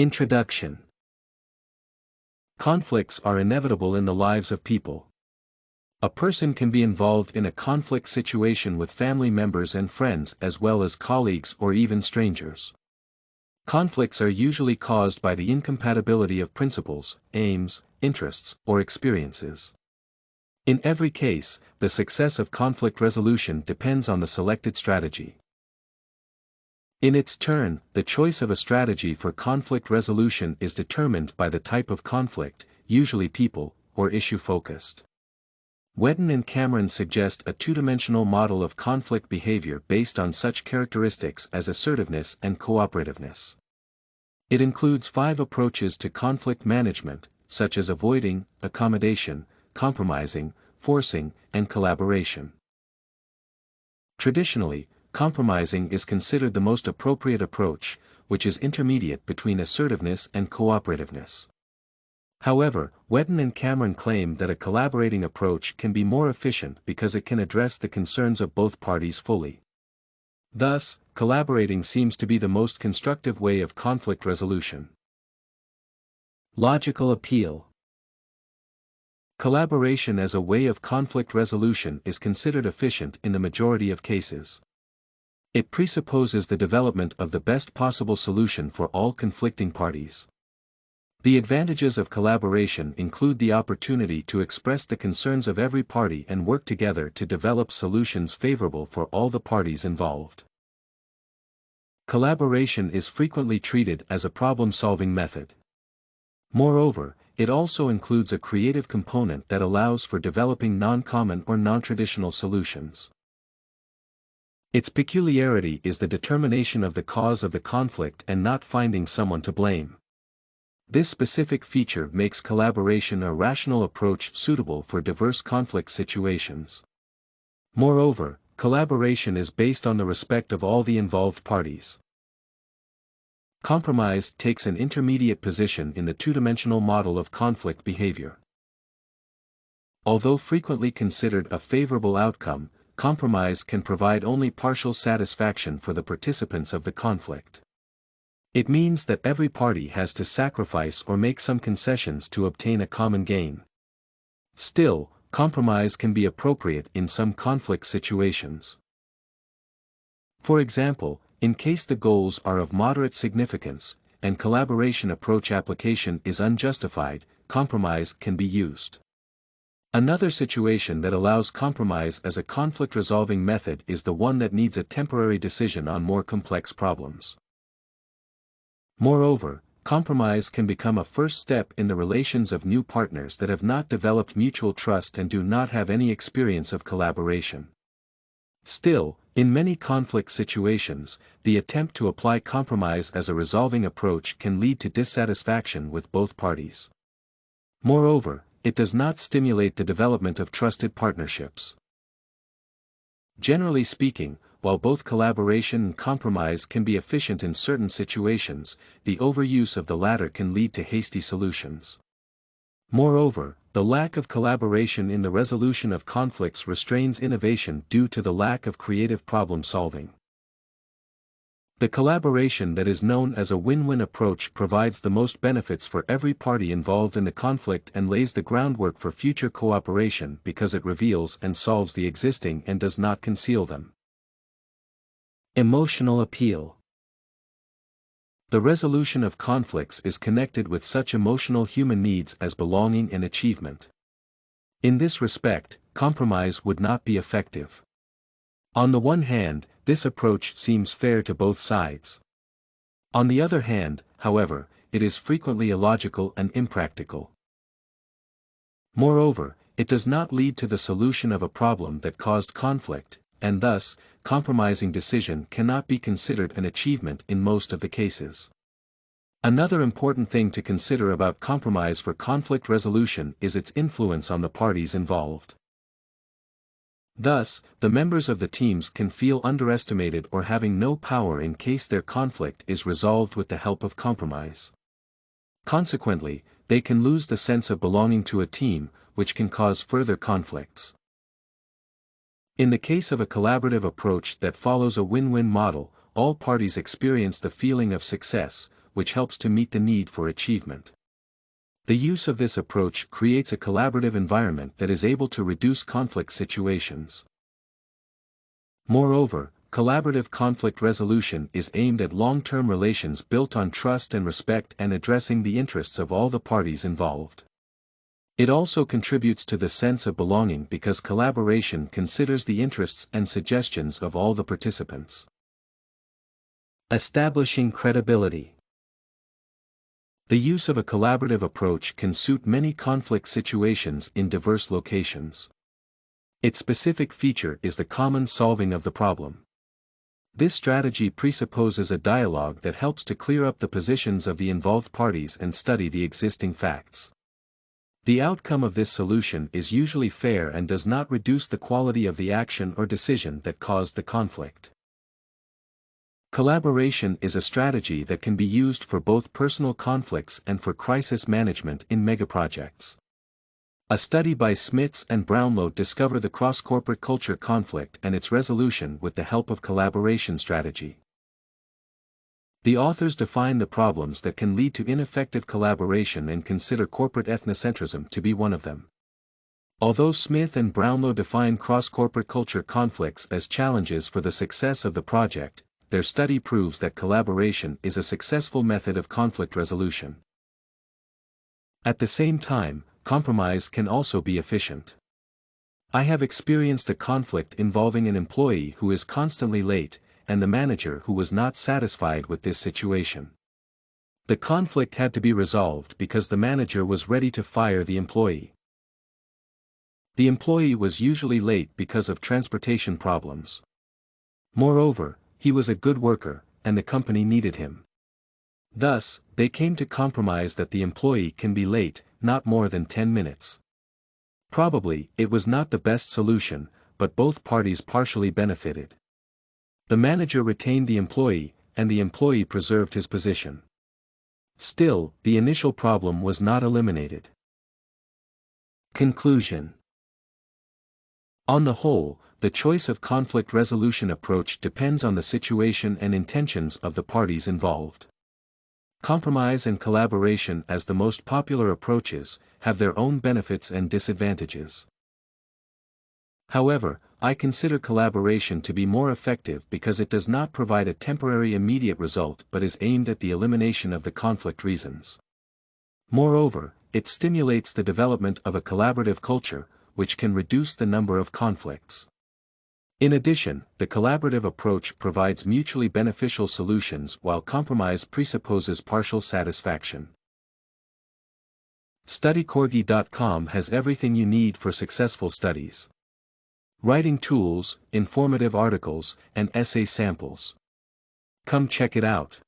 Introduction. Conflicts are inevitable in the lives of people. A person can be involved in a conflict situation with family members and friends as well as colleagues or even strangers. Conflicts are usually caused by the incompatibility of principles, aims, interests, or experiences. In every case, the success of conflict resolution depends on the selected strategy. In its turn, the choice of a strategy for conflict resolution is determined by the type of conflict, usually people, or issue-focused. Whetten and Chron suggest a two-dimensional model of conflict behavior based on such characteristics as assertiveness and cooperativeness. It includes 5 approaches to conflict management, such as avoiding, accommodation, compromising, forcing, and collaboration. Traditionally, compromising is considered the most appropriate approach, which is intermediate between assertiveness and cooperativeness. However, Whetten and Chron claim that a collaborating approach can be more efficient because it can address the concerns of both parties fully. Thus, collaborating seems to be the most constructive way of conflict resolution. Logical appeal. Collaboration as a way of conflict resolution is considered efficient in the majority of cases. It presupposes the development of the best possible solution for all conflicting parties. The advantages of collaboration include the opportunity to express the concerns of every party and work together to develop solutions favorable for all the parties involved. Collaboration is frequently treated as a problem-solving method. Moreover, it also includes a creative component that allows for developing non-common or non-traditional solutions. Its peculiarity is the determination of the cause of the conflict and not finding someone to blame. This specific feature makes collaboration a rational approach suitable for diverse conflict situations. Moreover, collaboration is based on the respect of all the involved parties. Compromise takes an intermediate position in the two-dimensional model of conflict behavior. Although frequently considered a favorable outcome, compromise can provide only partial satisfaction for the participants of the conflict. It means that every party has to sacrifice or make some concessions to obtain a common gain. Still, compromise can be appropriate in some conflict situations. For example, in case the goals are of moderate significance, and collaboration approach application is unjustified, compromise can be used. Another situation that allows compromise as a conflict-resolving method is the one that needs a temporary decision on more complex problems. Moreover, compromise can become a first step in the relations of new partners that have not developed mutual trust and do not have any experience of collaboration. Still, in many conflict situations, the attempt to apply compromise as a resolving approach can lead to dissatisfaction with both parties. Moreover, it does not stimulate the development of trusted partnerships. Generally speaking, while both collaboration and compromise can be efficient in certain situations, the overuse of the latter can lead to hasty solutions. Moreover, the lack of collaboration in the resolution of conflicts restrains innovation due to the lack of creative problem-solving. The collaboration that is known as a win-win approach provides the most benefits for every party involved in the conflict and lays the groundwork for future cooperation because it reveals and solves the existing and does not conceal them. Emotional appeal. The resolution of conflicts is connected with such emotional human needs as belonging and achievement. In this respect, compromise would not be effective. On the one hand, this approach seems fair to both sides. On the other hand, however, it is frequently illogical and impractical. Moreover, it does not lead to the solution of a problem that caused conflict, and thus, compromising decision cannot be considered an achievement in most of the cases. Another important thing to consider about compromise for conflict resolution is its influence on the parties involved. Thus, the members of the teams can feel underestimated or having no power in case their conflict is resolved with the help of compromise. Consequently, they can lose the sense of belonging to a team, which can cause further conflicts. In the case of a collaborative approach that follows a win-win model, all parties experience the feeling of success, which helps to meet the need for achievement. The use of this approach creates a collaborative environment that is able to reduce conflict situations. Moreover, collaborative conflict resolution is aimed at long-term relations built on trust and respect and addressing the interests of all the parties involved. It also contributes to the sense of belonging because collaboration considers the interests and suggestions of all the participants. Establishing credibility. The use of a collaborative approach can suit many conflict situations in diverse locations. Its specific feature is the common solving of the problem. This strategy presupposes a dialogue that helps to clear up the positions of the involved parties and study the existing facts. The outcome of this solution is usually fair and does not reduce the quality of the action or decision that caused the conflict. Collaboration is a strategy that can be used for both personal conflicts and for crisis management in megaprojects. A study by Smits and Brownlow discovered the cross-corporate culture conflict and its resolution with the help of collaboration strategy. The authors define the problems that can lead to ineffective collaboration and consider corporate ethnocentrism to be one of them. Although Smith and Brownlow define cross-corporate culture conflicts as challenges for the success of the project, their study proves that collaboration is a successful method of conflict resolution. At the same time, compromise can also be efficient. I have experienced a conflict involving an employee who is constantly late, and the manager who was not satisfied with this situation. The conflict had to be resolved because the manager was ready to fire the employee. The employee was usually late because of transportation problems. Moreover, he was a good worker, and the company needed him. Thus, they came to compromise that the employee can be late, not more than 10 minutes. Probably, it was not the best solution, but both parties partially benefited. The manager retained the employee, and the employee preserved his position. Still, the initial problem was not eliminated. Conclusion. On the whole, the choice of conflict resolution approach depends on the situation and intentions of the parties involved. Compromise and collaboration, as the most popular approaches, have their own benefits and disadvantages. However, I consider collaboration to be more effective because it does not provide a temporary immediate result but is aimed at the elimination of the conflict reasons. Moreover, it stimulates the development of a collaborative culture, which can reduce the number of conflicts. In addition, the collaborative approach provides mutually beneficial solutions while compromise presupposes partial satisfaction. StudyCorgi.com has everything you need for successful studies. Writing tools, informative articles, and essay samples. Come check it out.